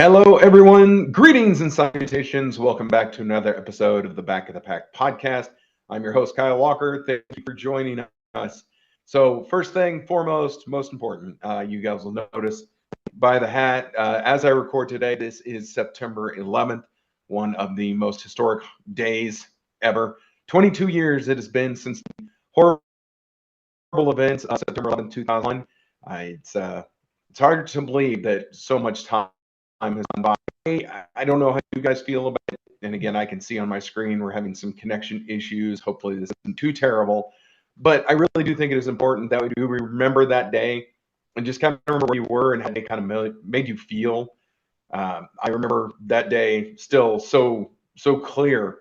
Hello, everyone. Greetings and salutations. Welcome back to another episode of the Back of the Pack podcast. I'm your host, Kyle Walker. Thank you for joining us. So, first thing, foremost, most important, you guys will notice by the hat, as I record today, this is September 11th, one of the most historic days ever. 22 years it has been since the horrible events of September 11th, 2001. It's hard to believe that so much time has gone by. I don't know how you guys feel about it. And again, I can see on my screen we're having some connection issues. Hopefully, this isn't too terrible. But I really do think it is important that we do remember that day and just kind of remember where you were and how they kind of made you feel. I remember that day still so clear,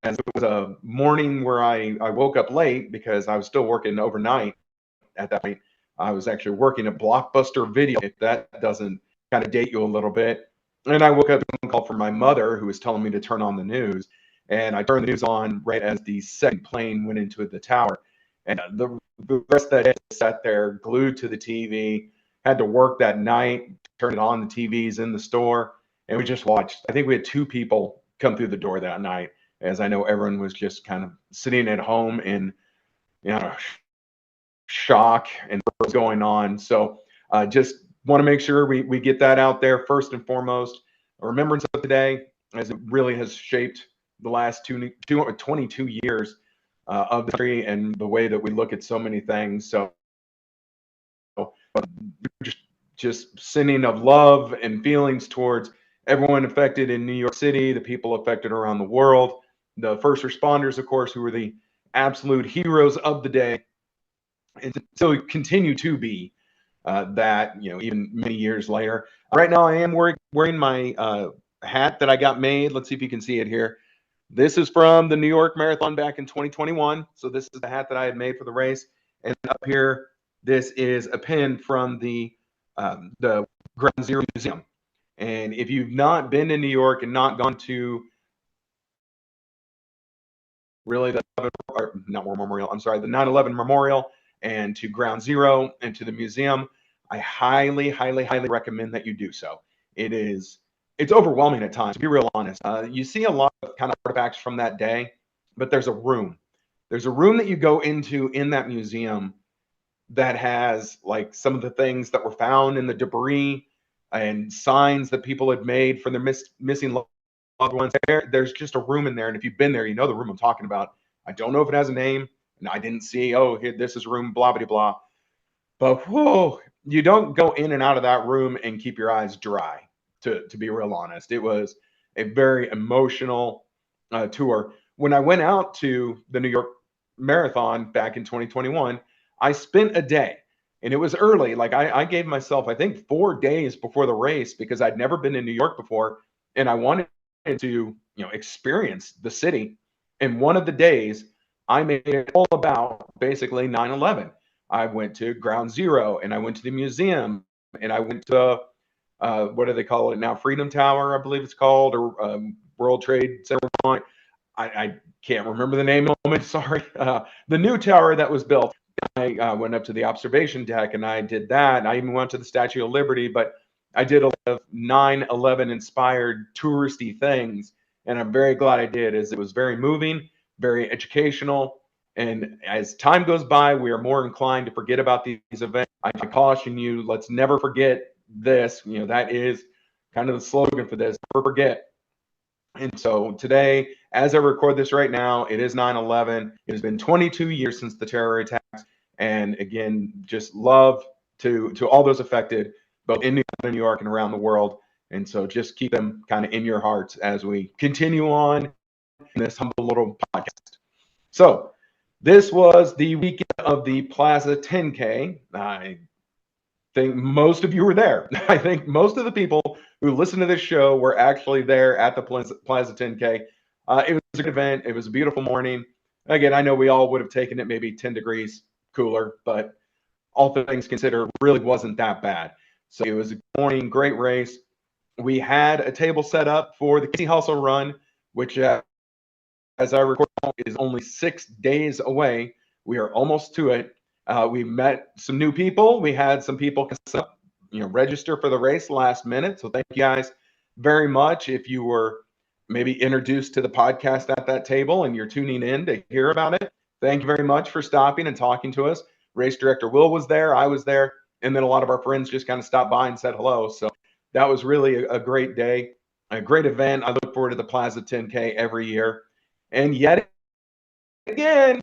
as it was a morning where I woke up late because I was still working overnight at that point. I was actually working at Blockbuster Video, if that doesn't kind of date you a little bit. And I woke up to a phone call from my mother who was telling me to turn on the news. And I turned the news on right as the second plane went into the tower. And the rest of that day I sat there glued to the TV, had to work that night, turned it on the TVs in the store, and we just watched. I think we had two people come through the door that night, as I know everyone was just kind of sitting at home in, you know, shock and what's going on. So just want to make sure we get that out there first and foremost. A remembrance of today, as it really has shaped the last 22 years of the country and the way that we look at so many things. So just sending of love and feelings towards everyone affected in New York City, the people affected around the world, the first responders, of course, who were the absolute heroes of the day, and so continue to be that, even many years later. Right now, I am wearing my hat that I got made. Let's see if you can see it here. This is from the New York Marathon back in 2021. So this is the hat that I had made for the race. And up here, this is a pin from the Ground Zero Museum. And if you've not been to New York and not gone to really the not War Memorial, I'm sorry, the 9/11 Memorial and to Ground Zero and to the museum, I highly recommend that you do so. It's overwhelming at times, to be real honest. You see a lot of kind of artifacts from that day, but there's a room. There's a room that you go into in that museum that has like some of the things that were found in the debris and signs that people had made for their missing loved ones. There's just a room in there, and if you've been there, you know the room I'm talking about. I don't know if it has a name, and I didn't see, here, this is room blah blah blah. But whoa, you don't go in and out of that room and keep your eyes dry. To be real honest, it was a very emotional tour. When I went out to the New York Marathon back in 2021, I spent a day, and it was early. Like I gave myself, I think, 4 days before the race because I'd never been in New York before, and I wanted to, experience the city. And one of the days, I made it all about basically 9/11. I went to Ground Zero, and I went to the museum, and I went to what do they call it now? Freedom Tower, I believe it's called, or World Trade Center. I can't remember the name of it. Sorry. The new tower that was built. I went up to the observation deck and I did that. And I even went to the Statue of Liberty, but I did a lot of 9/11 inspired touristy things. And I'm very glad I did, as it was very moving, very educational. And as time goes by, we are more inclined to forget about these events. I caution you, let's never forget this. That is kind of the slogan for this: never forget. And so today, as I record this right now, it is 9/11. It has been 22 years since the terror attacks. And again, just love to all those affected, both in New York and around the world. And so just keep them kind of in your hearts as we continue on in this humble little podcast. So this was the weekend of the Plaza 10k. I think most of you were there. I think most of the people who listen to this show were actually there at the Plaza 10k. It was a good event. It was a beautiful morning. Again, I know we all would have taken it maybe 10 degrees cooler, but all things considered, really wasn't that bad. So it was a good morning, great race. We had a table set up for the Casey Hustle Run, which, as I record, is only 6 days away. We are almost to it. We met some new people. We had some people register for the race last minute. So thank you guys very much if you were maybe introduced to the podcast at that table and you're tuning in to hear about it. Thank you very much for stopping and talking to us. Race director Will was there, I was there, and then a lot of our friends just kind of stopped by and said hello. So that was really a great day, a great event. I look forward to the Plaza 10K every year. And yet again,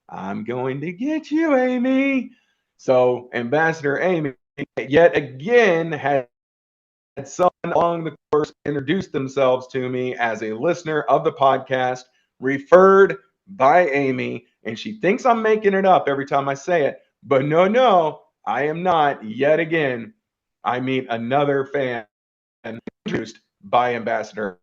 I'm going to get you, Amy. So Ambassador Amy yet again had someone along the course introduce themselves to me as a listener of the podcast, referred by Amy, and she thinks I'm making it up every time I say it, but no, I am not. Yet again, I meet another fan introduced by Ambassador,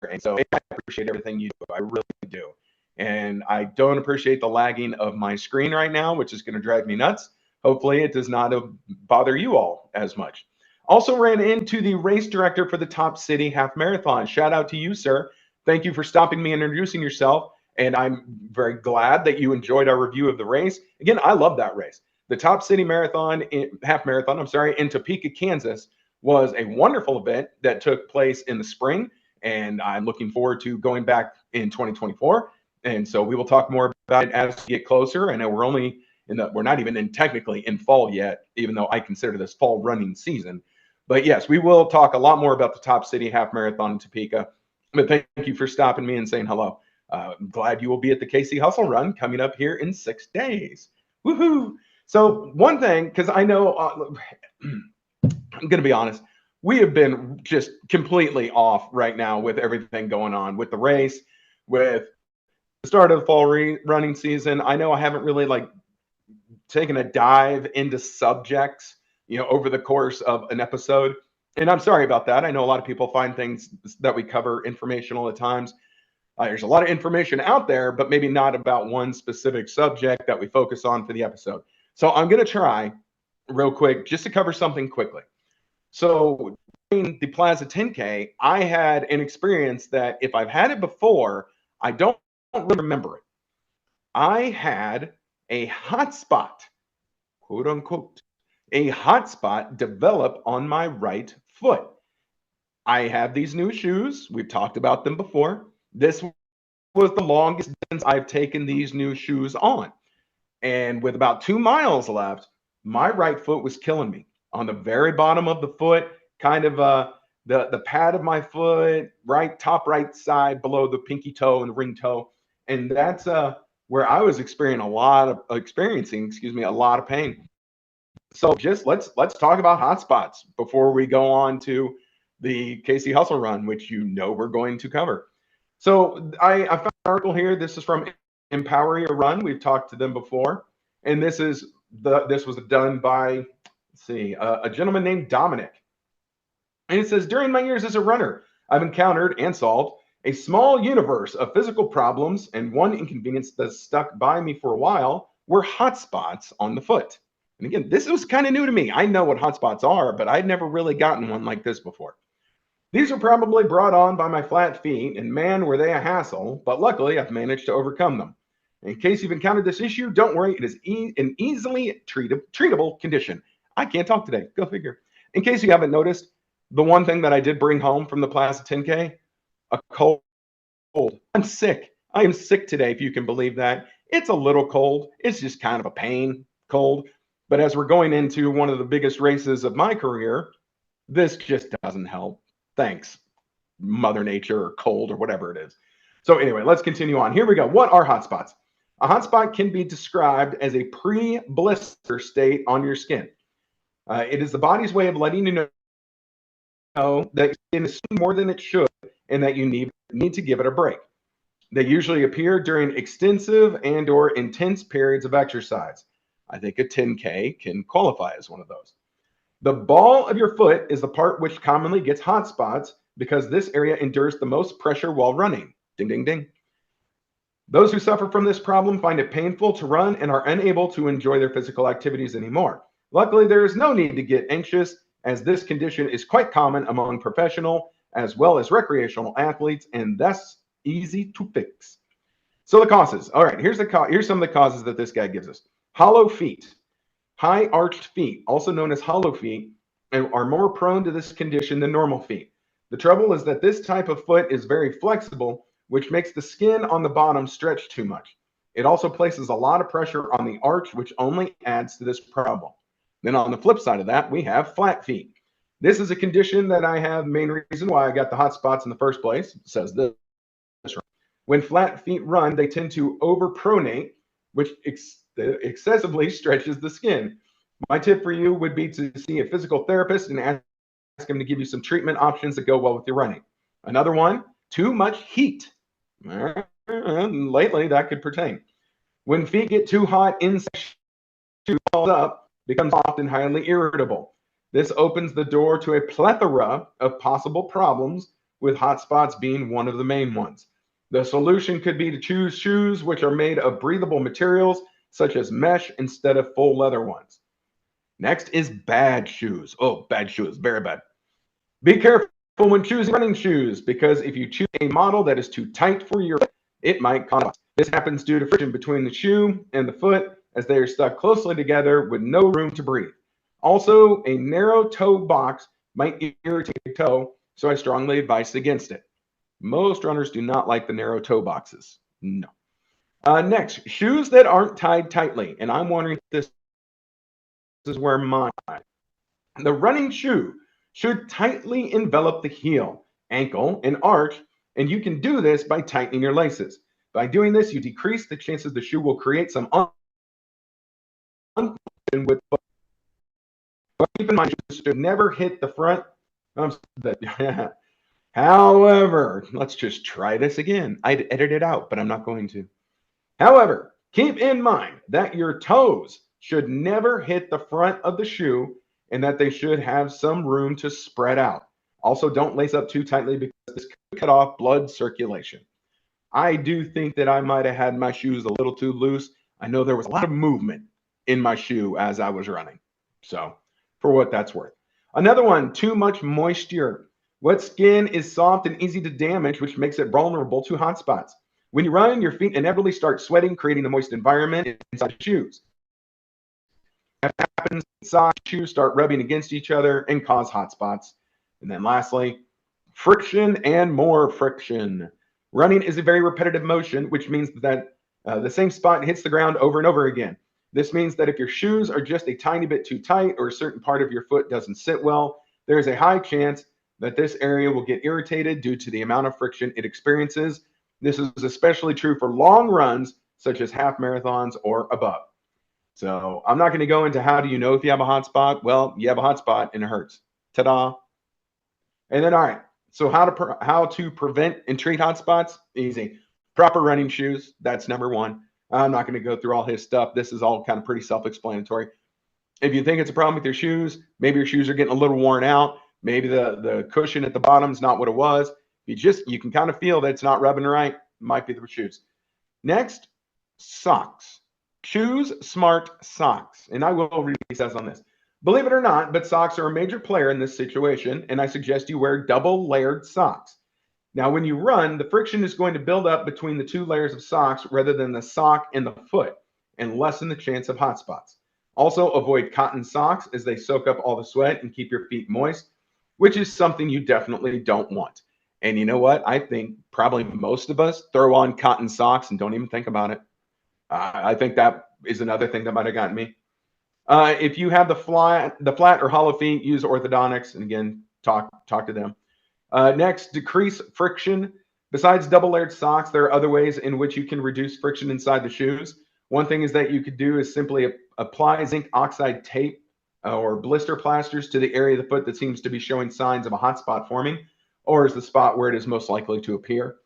and so I appreciate everything you do. I really do. And I don't appreciate the lagging of my screen right now, which is going to drive me nuts. Hopefully it does not bother you all as much. Also ran into the race director for the Top City Half Marathon. Shout out to you, sir. Thank you for stopping me and introducing yourself. And I'm very glad that you enjoyed our review of the race. Again, I love that race. The Top City Marathon, Half Marathon, in Topeka, Kansas, was a wonderful event that took place in the spring. And I'm looking forward to going back in 2024. And so we will talk more about it as we get closer. I know we're only we're not even technically in fall yet, even though I consider this fall running season. But yes, we will talk a lot more about the Top City Half Marathon in Topeka. But thank you for stopping me and saying hello. I'm glad you will be at the KC Hustle Run coming up here in 6 days. Woohoo! So one thing, because I know, I'm going to be honest, we have been just completely off right now with everything going on with the race, with the start of the fall running season. I know I haven't really taken a dive into subjects, over the course of an episode. And I'm sorry about that. I know a lot of people find things that we cover informational at times. There's a lot of information out there, but maybe not about one specific subject that we focus on for the episode. So I'm going to try real quick just to cover something quickly. So during the Plaza 10K, I had an experience that if I've had it before, I don't really remember it. I had a hotspot, quote unquote, a hotspot develop on my right foot. I have these new shoes. We've talked about them before. This was the longest distance I've taken these new shoes on. And with about 2 miles left, my right foot was killing me. On the very bottom of the foot, kind of the pad of my foot, top right side below the pinky toe and ring toe. And that's where I was experiencing a lot of pain. So just let's talk about hotspots before we go on to the KC Hustle Run, which we're going to cover. So I found an article here. This is from Empower Your Run. We've talked to them before, and this was done by a gentleman named Dominic. And it says, during my years as a runner, I've encountered and solved a small universe of physical problems, and one inconvenience that stuck by me for a while were hotspots on the foot. And again, this was kind of new to me. I know what hotspots are, but I'd never really gotten one like this before. These are probably brought on by my flat feet, and man, were they a hassle, but luckily I've managed to overcome them. In case you've encountered this issue, don't worry, it is an easily treatable condition. I can't talk today, go figure. In case you haven't noticed, the one thing that I did bring home from the Plaza 10K, a cold. I'm sick. I am sick today, if you can believe that. It's a little cold. It's just kind of a pain cold. But as we're going into one of the biggest races of my career, this just doesn't help. Thanks, Mother Nature or cold or whatever it is. So anyway, let's continue on. Here we go. What are hotspots? A hotspot can be described as a pre-blister state on your skin. It is the body's way of letting you know that skin is more than it should and that you need to give it a break. They usually appear during extensive and or intense periods of exercise. I think a 10K can qualify as one of those. The ball of your foot is the part which commonly gets hot spots because this area endures the most pressure while running. Ding, ding, ding. Those who suffer from this problem find it painful to run and are unable to enjoy their physical activities anymore. Luckily, there is no need to get anxious, as this condition is quite common among professional as well as recreational athletes, and thus easy to fix. So the causes. All right, here's some of the causes that this guy gives us. Hollow feet. High arched feet, also known as hollow feet, are more prone to this condition than normal feet. The trouble is that this type of foot is very flexible, which makes the skin on the bottom stretch too much. It also places a lot of pressure on the arch, which only adds to this problem. Then on the flip side of that, we have flat feet. This is a condition that I have, main reason why I got the hot spots in the first place. It says this. When flat feet run, they tend to overpronate, which excessively stretches the skin. My tip for you would be to see a physical therapist and ask him to give you some treatment options that go well with your running. Another one, too much heat. Lately, that could pertain. When feet get too hot, inside shoes up, becomes often highly irritable. This opens the door to a plethora of possible problems, with hot spots being one of the main ones. The solution could be to choose shoes which are made of breathable materials, such as mesh, instead of full leather ones. Next is bad shoes. Oh, bad shoes, very bad. Be careful when choosing running shoes, because if you choose a model that is too tight for your foot, it might cause. This happens due to friction between the shoe and the foot, as they are stuck closely together with no room to breathe. Also, a narrow toe box might irritate the toe, so I strongly advise against it. Most runners do not like the narrow toe boxes. No. Next, shoes that aren't tied tightly, and I'm wondering if this is where mine. The running shoe should tightly envelop the heel, ankle, and arch, and you can do this by tightening your laces. By doing this, you decrease the chances the shoe will create some unfunction with foot. But keep in mind, shoes should never hit the front. However, let's just try this again. I'd edit it out, but I'm not going to. However, keep in mind that your toes should never hit the front of the shoe, and that they should have some room to spread out. Also, don't lace up too tightly, because this could cut off blood circulation. I do think that I might have had my shoes a little too loose. I know there was a lot of movement in my shoe as I was running. So, for what that's worth. Another one, too much moisture. Wet skin is soft and easy to damage, which makes it vulnerable to hot spots. When you run, your feet inevitably start sweating, creating a moist environment inside the shoes. That happens, socks, shoes start rubbing against each other and cause hot spots. And then lastly, friction and more friction. Running is a very repetitive motion, which means that the same spot hits the ground over and over again. This means that if your shoes are just a tiny bit too tight, or a certain part of your foot doesn't sit well, there is a high chance that this area will get irritated due to the amount of friction it experiences. This is especially true for long runs, such as half marathons or above. So I'm not going to go into how do you know if you have a hot spot. Well, you have a hot spot and it hurts. Ta-da. And then, all right, so how to prevent and treat hot spots? Easy. Proper running shoes. That's number one. I'm not going to go through all his stuff. This is all kind of pretty self-explanatory. If you think it's a problem with your shoes, maybe your shoes are getting a little worn out. Maybe the cushion at the bottom is not what it was. You can kind of feel that it's not rubbing right. Might be the shoes. Next, socks. Choose smart socks. And I will read what he says on this. Believe it or not, but socks are a major player in this situation, and I suggest you wear double layered socks. Now, when you run, the friction is going to build up between the two layers of socks rather than the sock and the foot, and lessen the chance of hot spots. Also, avoid cotton socks, as they soak up all the sweat and keep your feet moist, which is something you definitely don't want. And you know what? I think probably most of us throw on cotton socks and don't even think about it. I think that is another thing that might have gotten me. If you have the flat or hollow feet, use orthodontics, and again, talk to them. Next, decrease friction. Besides double-layered socks, there are other ways in which you can reduce friction inside the shoes. One thing is that you could do is simply apply zinc oxide tape or blister plasters to the area of the foot that seems to be showing signs of a hot spot forming, or is the spot where it is most likely to appear.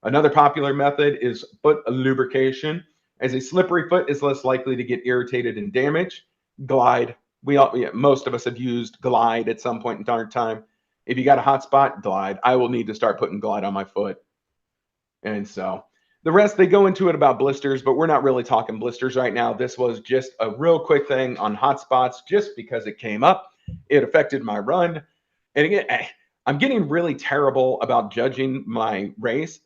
Another popular method is foot lubrication, as a slippery foot is less likely to get irritated and damaged. Glide. Most of us have used Glide at some point in our time. If you got a hot spot, Glide. I will need to start putting Glide on my foot. And so the rest, they go into it about blisters, but we're not really talking blisters right now. This was just a real quick thing on hot spots, just because it came up. It affected my run. And again, I'm getting really terrible about judging my race,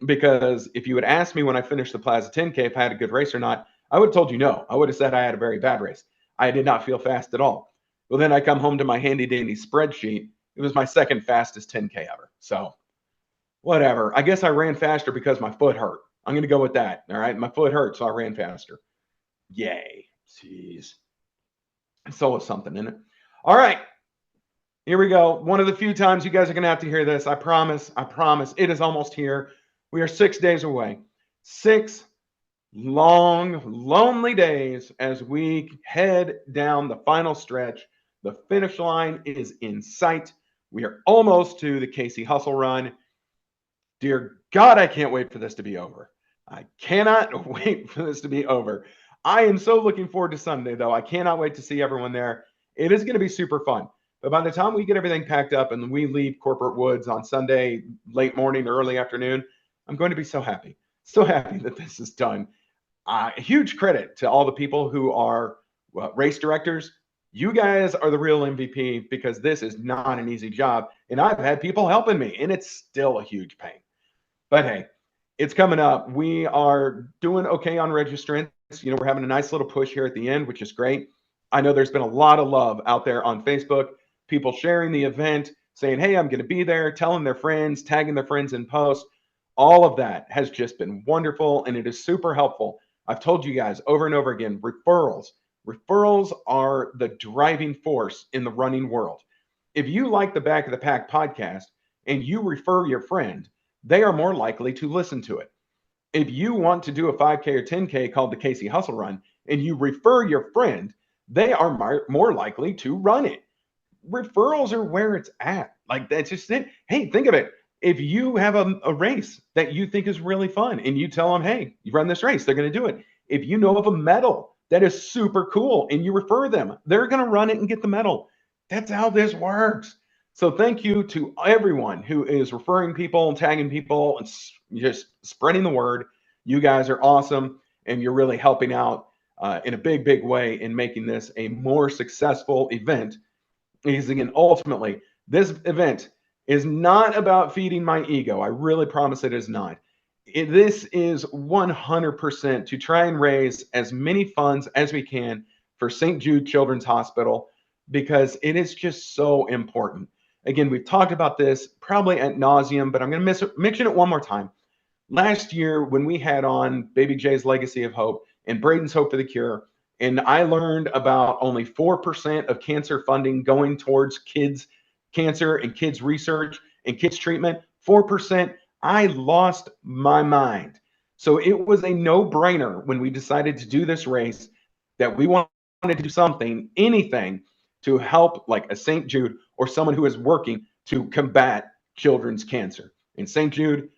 because if you had asked me when I finished the Plaza 10k if I had a good race or not, I would have told you no. I would have said I had a very bad race. I did not feel fast at all. Well, then I come home to my handy dandy spreadsheet. It was my second fastest 10K ever. So whatever. I guess I ran faster because my foot hurt. I'm going to go with that. All right. My foot hurt, so I ran faster. Yay. Jeez. It's always something, isn't it? All right. Here we go. One of the few times you guys are going to have to hear this. I promise. I promise. It is almost here. We are 6 days away. 6 long, lonely days as we head down the final stretch. The finish line is in sight. We are almost to the Casey Hustle Run. Dear God, I can't wait for this to be over. I cannot wait for this to be over. I am so looking forward to Sunday, though. I cannot wait to see everyone there. It is going to be super fun. But by the time we get everything packed up and we leave Corporate Woods on Sunday, late morning, early afternoon, I'm going to be so happy. So happy that this is done. Huge credit to all the people who are race directors. You guys are the real MVP because this is not an easy job. And I've had people helping me, and it's still a huge pain. But hey, it's coming up. We are doing okay on registrants. You know, we're having a nice little push here at the end, which is great. I know there's been a lot of love out there on Facebook, people sharing the event, saying, hey, I'm going to be there, telling their friends, tagging their friends in posts. All of that has just been wonderful, and it is super helpful. I've told you guys over and over again, referrals. Referrals are the driving force in the running world. If you like the Back of the Pack podcast and you refer your friend, they are more likely to listen to it. If you want to do a 5K or 10K called the Casey Hustle Run and you refer your friend, they are more likely to run it. Referrals are where it's at. Like, that's just it. Hey, think of it. If you have a race that you think is really fun and you tell them, hey, you run this race, they're going to do it. If you know of a medal that is super cool and you refer them, they're going to run it and get the medal. That's how this works. So thank you to everyone who is referring people and tagging people and just spreading the word. You guys are awesome, and you're really helping out in a big, big way in making this a more successful event. Because again, ultimately, this event is not about feeding my ego. I really promise it is not. This is 100% to try and raise as many funds as we can for St. Jude Children's Hospital because it is just so important. Again, we've talked about this probably ad nauseum, but I'm going to mention it one more time. Last year, when we had on Baby J's Legacy of Hope and Braden's Hope for the Cure, and I learned about only 4% of cancer funding going towards kids' cancer and kids' research and kids' treatment, 4%, I lost my mind. So it was a no-brainer when we decided to do this race that we wanted to do something, anything, to help like a St. Jude or someone who is working to combat children's cancer. In St. Jude,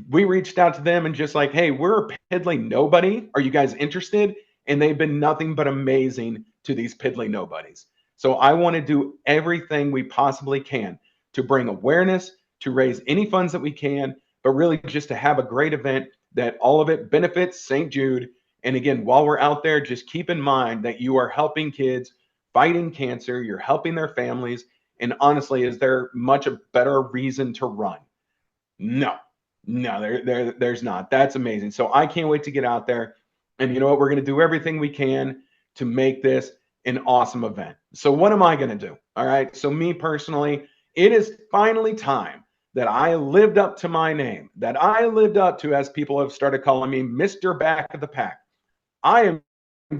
we reached out to them and just like, hey, we're a piddly nobody. Are you guys interested? And they've been nothing but amazing to these piddly nobodies. So I want to do everything we possibly can to bring awareness, to raise any funds that we can, but really just to have a great event that all of it benefits St. Jude. And again, while we're out there, just keep in mind that you are helping kids fighting cancer, you're helping their families. And honestly, is there much a better reason to run? No, there's not. That's amazing. So I can't wait to get out there. And you know what? We're going to do everything we can to make this an awesome event. So what am I going to do? All right. So me personally, it is finally time that I lived up to my name, that I lived up to, as people have started calling me, Mr. Back of the Pack. I am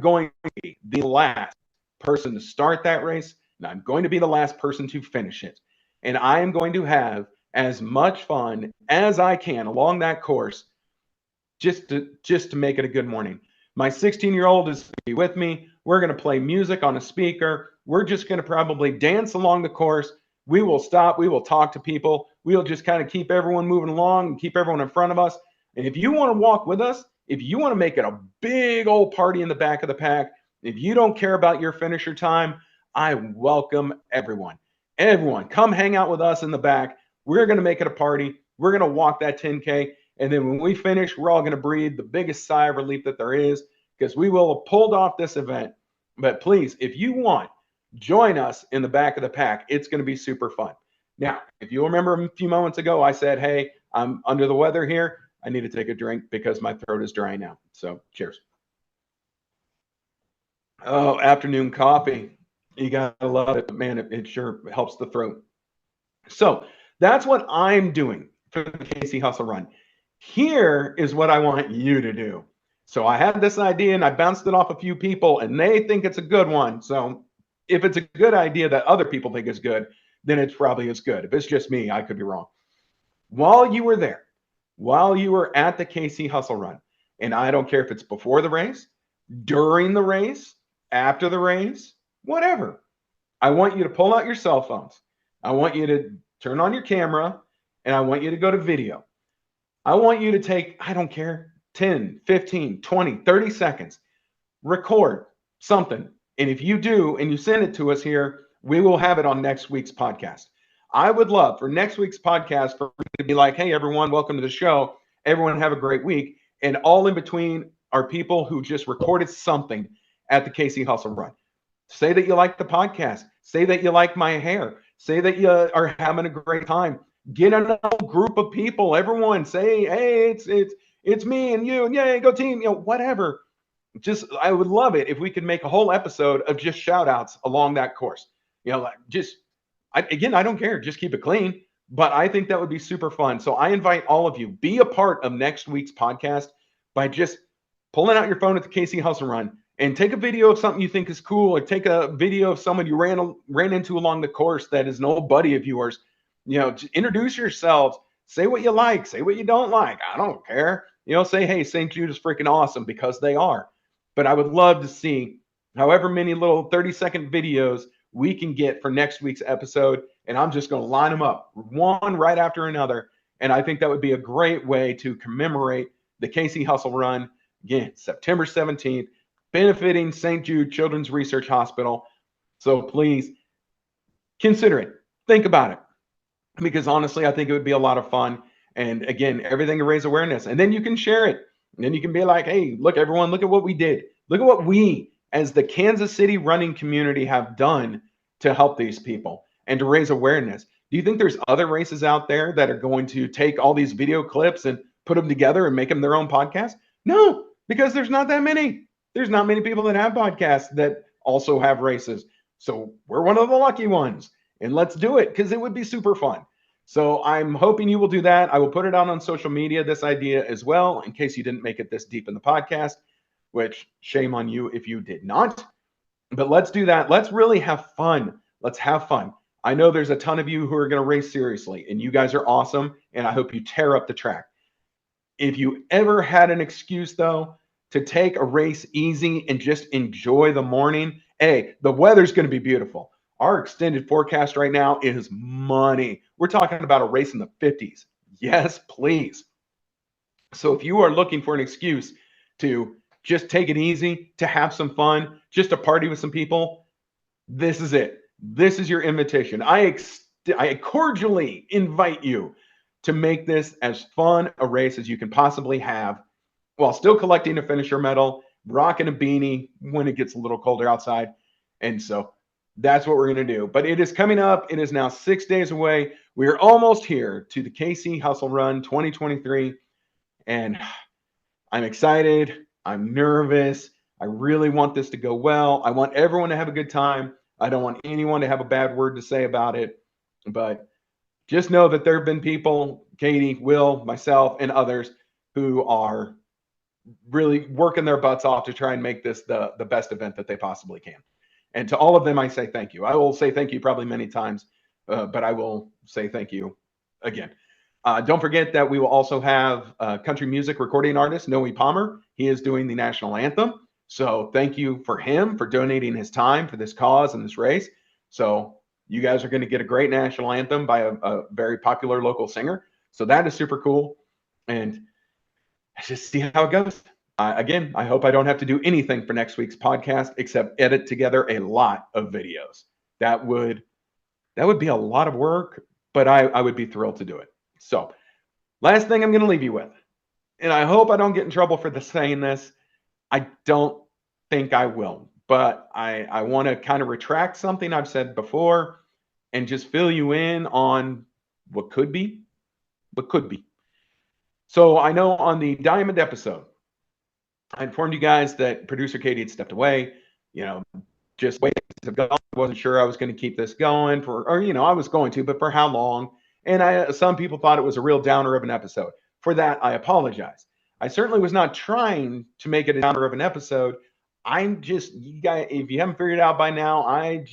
going to be the last person to start that race, and I'm going to be the last person to finish it. And I am going to have as much fun as I can along that course just to make it a good morning. My 16-year-old is going to be with me. We're going to play music on a speaker. We're just going to probably dance along the course. We will stop. We will talk to people. We'll just kind of keep everyone moving along and keep everyone in front of us. And if you want to walk with us, if you want to make it a big old party in the back of the pack, if you don't care about your finisher time, I welcome everyone. Everyone, come hang out with us in the back. We're going to make it a party. We're going to walk that 10K. And then when we finish, we're all going to breathe the biggest sigh of relief that there is because we will have pulled off this event. But please, if you want, join us in the back of the pack. It's going to be super fun. Now, if you remember a few moments ago, I said, hey, I'm under the weather here. I need to take a drink because my throat is dry now. So cheers. Oh, afternoon coffee. You gotta love it, man. It sure helps the throat. So that's what I'm doing for the KC Hustle Run. Here is what I want you to do. So I had this idea and I bounced it off a few people and they think it's a good one. So if it's a good idea that other people think is good, then it's probably as good. If it's just me, I could be wrong. While you were there, while you were at the KC Hustle Run, and I don't care if it's before the race, during the race, after the race, whatever, I want you to pull out your cell phones. I want you to turn on your camera and I want you to go to video. I want you to take, I don't care, 10, 15, 20, 30 seconds, record something. And if you do and you send it to us here, we will have it on next week's podcast. I would love for next week's podcast for me to be like, hey, everyone, welcome to the show. Everyone have a great week. And all in between are people who just recorded something at the KC Hustle Run. Say that you like the podcast. Say that you like my hair. Say that you are having a great time. Get a group of people. Everyone say, hey, it's me and you, and yay, go team, whatever. Just, I would love it if we could make a whole episode of just shout outs along that course. I don't care. Just keep it clean. But I think that would be super fun. So I invite all of you, be a part of next week's podcast by just pulling out your phone at the KC Hustle Run and take a video of something you think is cool, or take a video of someone you ran into along the course that is an old buddy of yours. Introduce yourselves. Say what you like. Say what you don't like. I don't care. Say, hey, St. Jude is freaking awesome, because they are. But I would love to see however many little 30-second videos we can get for next week's episode. And I'm just going to line them up one right after another. And I think that would be a great way to commemorate the KC Hustle Run. Again, September 17th, benefiting St. Jude Children's Research Hospital. So please consider it. Think about it. Because honestly, I think it would be a lot of fun. And again, everything to raise awareness. And then you can share it. And then you can be like, hey, look, everyone, look at what we did. Look at what we, as the Kansas City running community, have done to help these people and to raise awareness. Do you think there's other races out there that are going to take all these video clips and put them together and make them their own podcast? No, because there's not that many. There's not many people that have podcasts that also have races. So we're one of the lucky ones. And let's do it, because it would be super fun. So I'm hoping you will do that. I will put it out on social media, this idea as well, in case you didn't make it this deep in the podcast, which shame on you if you did not. But let's do that. Let's really have fun. Let's have fun. I know there's a ton of you who are going to race seriously, and you guys are awesome, and I hope you tear up the track. If you ever had an excuse, though, to take a race easy and just enjoy the morning, hey, the weather's going to be beautiful. Our extended forecast right now is money. We're talking about a race in the 50s. Yes, please. So if you are looking for an excuse to just take it easy, to have some fun, just to party with some people, this is it. This is your invitation. I cordially invite you to make this as fun a race as you can possibly have, while still collecting a finisher medal, rocking a beanie when it gets a little colder outside. And so that's what we're going to do. But it is coming up. It is now 6 days away. We are almost here to the KC Hustle Run 2023. And I'm excited. I'm nervous. I really want this to go well. I want everyone to have a good time. I don't want anyone to have a bad word to say about it. But just know that there have been people, Katie, Will, myself, and others, who are really working their butts off to try and make this the best event that they possibly can. And to all of them, I say thank you. I will say thank you probably many times, but I will say thank you again. Don't forget that we will also have country music recording artist Noe Palmer. He is doing the national anthem. So thank you for him for donating his time for this cause and this race. So you guys are going to get a great national anthem by a very popular local singer. So that is super cool. And let's just see how it goes. Again, I hope I don't have to do anything for next week's podcast except edit together a lot of videos. That would be a lot of work, but I would be thrilled to do it. So last thing I'm going to leave you with, and I hope I don't get in trouble for saying this. I don't think I will, but I want to kind of retract something I've said before and just fill you in on what could be. So I know on the Diamond episode, I informed you guys that producer Katie had stepped away. Just waiting to go. wasn't sure I was going to keep this going I was going to, but for how long? And some people thought it was a real downer of an episode. For that, I apologize. I certainly was not trying to make it a downer of an episode. I'm just, you guys, if you haven't figured it out by now, I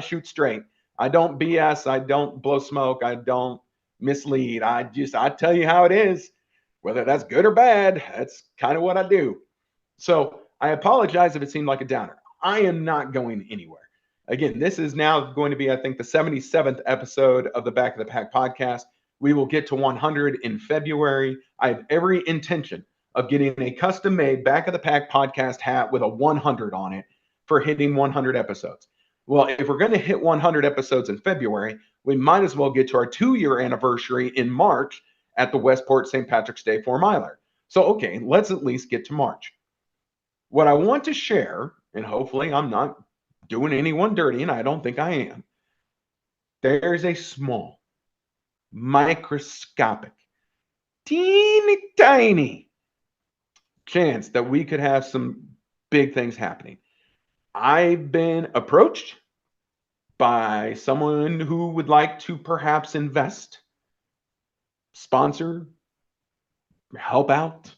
shoot straight. I don't BS. I don't blow smoke. I don't mislead. I tell you how it is, whether that's good or bad. That's kind of what I do. So I apologize if it seemed like a downer. I am not going anywhere. Again, this is now going to be, I think, the 77th episode of the Back of the Pack podcast. We will get to 100 in February. I have every intention of getting a custom-made Back of the Pack podcast hat with a 100 on it for hitting 100 episodes. Well, if we're going to hit 100 episodes in February, we might as well get to our 2-year anniversary in March at the Westport St. Patrick's Day 4-miler. So, okay, let's at least get to March. What I want to share, and hopefully I'm not doing anyone dirty, and I don't think I am, there's a small, microscopic, teeny tiny chance that we could have some big things happening. I've been approached by someone who would like to perhaps invest, sponsor, help out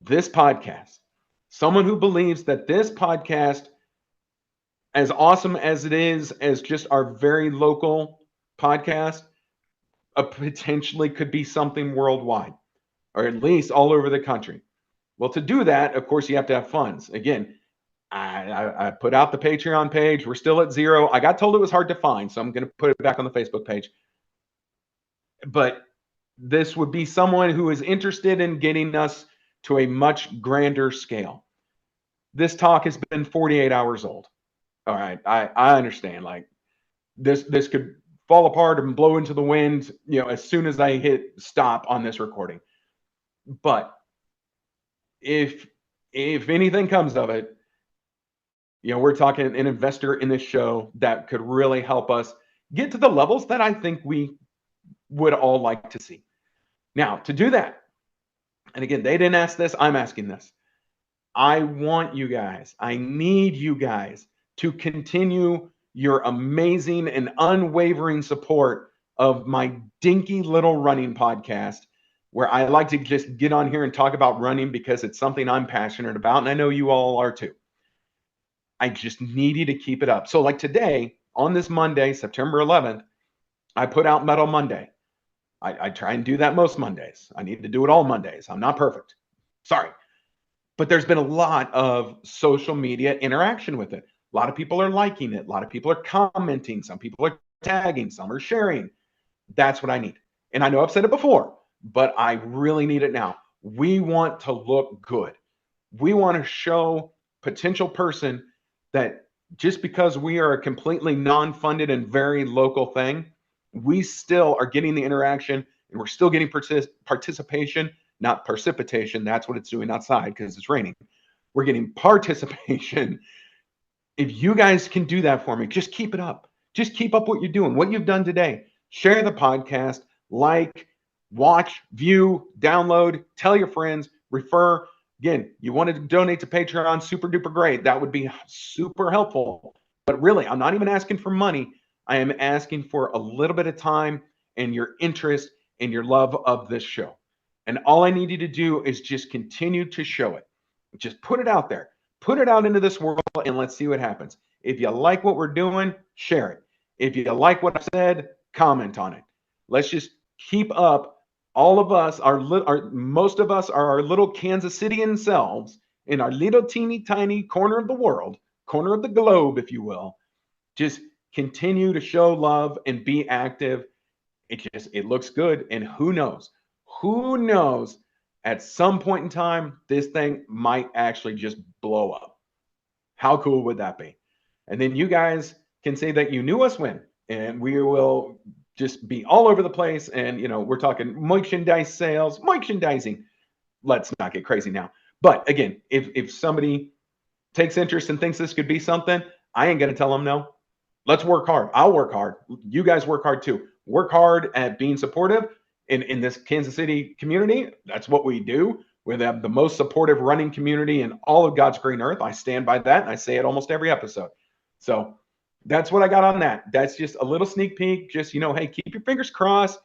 this podcast. Someone who believes that this podcast, as awesome as it is as just our very local podcast, potentially could be something worldwide, or at least all over the country. Well, to do that, of course, you have to have funds. Again, I put out the Patreon page. We're still at 0. I got told it was hard to find, so I'm going to put it back on the Facebook page. But this would be someone who is interested in getting us to a much grander scale. This talk has been 48 hours old. All right, I understand. Like this could fall apart and blow into the wind, as soon as I hit stop on this recording. But if anything comes of it, we're talking an investor in this show that could really help us get to the levels that I think we would all like to see. Now, to do that, and again, they didn't ask this, I'm asking this. I want you guys, I need you guys to continue your amazing and unwavering support of my dinky little running podcast, where I like to just get on here and talk about running because it's something I'm passionate about, and I know you all are too. I just need you to keep it up. So like today, on this Monday, September 11th, I put out Metal Monday. I try and do that most Mondays. I need to do it all Mondays. I'm not perfect. Sorry. But there's been a lot of social media interaction with it. A lot of people are liking it. A lot of people are commenting. Some people are tagging. Some are sharing. That's what I need. And I know I've said it before, but I really need it now. We want to look good. We want to show potential person that just because we are a completely non-funded and very local thing, we still are getting the interaction and we're still getting participation, not precipitation. That's what it's doing outside because it's raining. We're getting participation. If you guys can do that for me, just keep it up. Just keep up what you're doing, what you've done today. Share the podcast, like, watch, view, download, tell your friends, refer. Again, you want to donate to Patreon, super duper great. That would be super helpful. But really, I'm not even asking for money. I am asking for a little bit of time and your interest and your love of this show. And all I need you to do is just continue to show it. Just put it out there. Put it out into this world and let's see what happens. If you like what we're doing, share it. If you like what I said, comment on it. Let's just keep up. All of us, most of us are our little Kansas Cityan selves in our little teeny tiny corner of the world, corner of the globe, if you will. Just continue to show love and be active. It looks good. And who knows at some point in time, this thing might actually just blow up. How cool would that be? And then you guys can say that you knew us when, and we will just be all over the place. And, we're talking merchandise sales, merchandising. Let's not get crazy now. But again, if somebody takes interest and thinks this could be something, I ain't going to tell them no. Let's work hard. I'll work hard. You guys work hard too. Work hard at being supportive in this Kansas City community. That's what we do. We have the most supportive running community in all of God's green earth. I stand by that, and I say it almost every episode. So that's what I got on that. That's just a little sneak peek. Just, hey, keep your fingers crossed,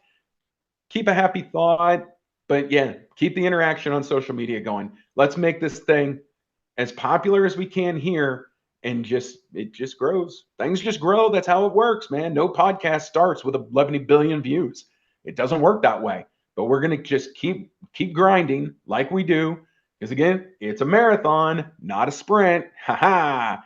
keep a happy thought, but yeah, keep the interaction on social media going. Let's make this thing as popular as we can here, and it just grows. Things just grow. That's how it works, man. No podcast starts with 11 billion views. It doesn't work that way. But we're gonna just keep grinding like we do, because again, it's a marathon, not a sprint. Ha ha.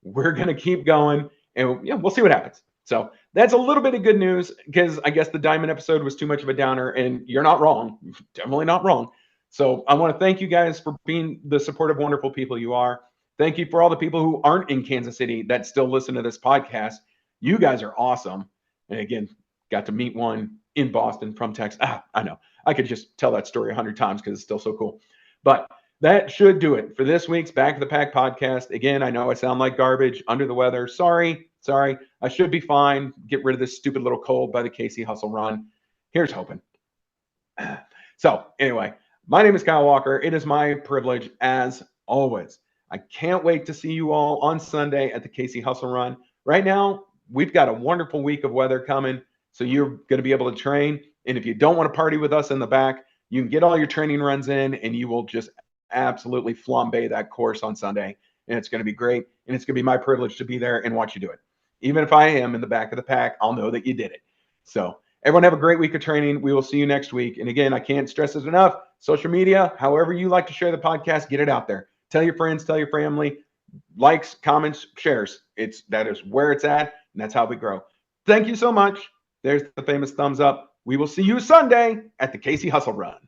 We're gonna keep going, and yeah, we'll see what happens. So that's a little bit of good news, because I guess the Diamond episode was too much of a downer, and you're not wrong. You're definitely not wrong. So I want to thank you guys for being the supportive, wonderful people you are. Thank you for all the people who aren't in Kansas City that still listen to this podcast. You guys are awesome. And again, got to meet one in Boston from Texas. I know. I could just tell that story 100 times because it's still so cool. But that should do it for this week's Back to the Pack podcast. Again, I know I sound like garbage, under the weather. Sorry. I should be fine. Get rid of this stupid little cold by the KC Hustle Run. Here's hoping. So anyway, my name is Kyle Walker. It is my privilege, as always. I can't wait to see you all on Sunday at the KC Hustle Run. Right now, we've got a wonderful week of weather coming, so you're going to be able to train. And if you don't want to party with us in the back, you can get all your training runs in, and you will just absolutely flambe that course on Sunday. And it's going to be great. And it's going to be my privilege to be there and watch you do it. Even if I am in the back of the pack, I'll know that you did it. So everyone have a great week of training. We will see you next week. And again, I can't stress this enough. Social media, however you like to share the podcast, get it out there. Tell your friends, tell your family, likes, comments, shares. That is where it's at, and that's how we grow. Thank you so much. There's the famous thumbs up. We will see you Sunday at the KC Hustle Run.